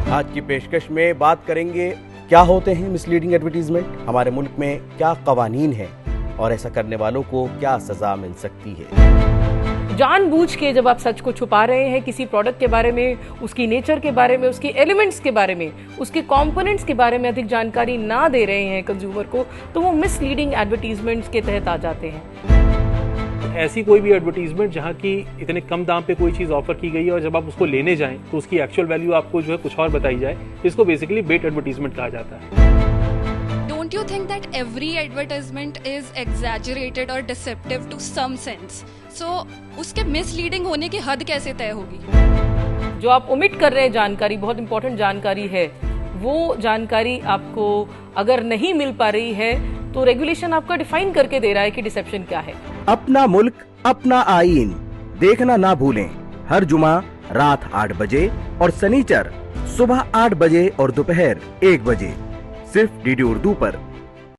आज की पेशकश में बात करेंगे क्या होते हैं मिसलीडिंग एडवर्टीजमेंट, हमारे मुल्क में क्या कवानीन है और ऐसा करने वालों को क्या सजा मिल सकती है। जानबूझ के जब आप सच को छुपा रहे हैं किसी प्रोडक्ट के बारे में, उसकी नेचर के बारे में, उसकी एलिमेंट्स के बारे में, उसके कंपोनेंट्स के बारे में अधिक जानकारी ना दे रहे हैं कंज्यूमर को, तो वो मिसलीडिंग एडवर्टीजमेंट्स के तहत आ जाते हैं। ऐसी कोई भी एडवर्टीजमेंट जहां की इतने कम दाम पे कोई चीज ऑफर की गई है और जब आप उसको लेने जाएं तो उसकी एक्चुअल वैल्यू आपको जो है कुछ और बताई जाए, इसको बेसिकली बेट एडवर्टीजमेंट कहा जाता है। Don't you think that every advertisement is exaggerated or deceptive to some sense? So उसके misleading होने की हद कैसे तय होगी? जो आप ओमिट कर रहे हैं जानकारी, बहुत इंपॉर्टेंट जानकारी है, वो जानकारी आपको अगर नहीं मिल पा रही है तो रेगुलेशन आपका डिफाइन करके दे रहा है कि डिसेप्शन क्या है। अपना मुल्क अपना आईन देखना ना भूलें। हर जुमा रात 8 बजे और सनीचर सुबह 8 बजे और दोपहर 1 बजे सिर्फ डीडी उर्दू पर।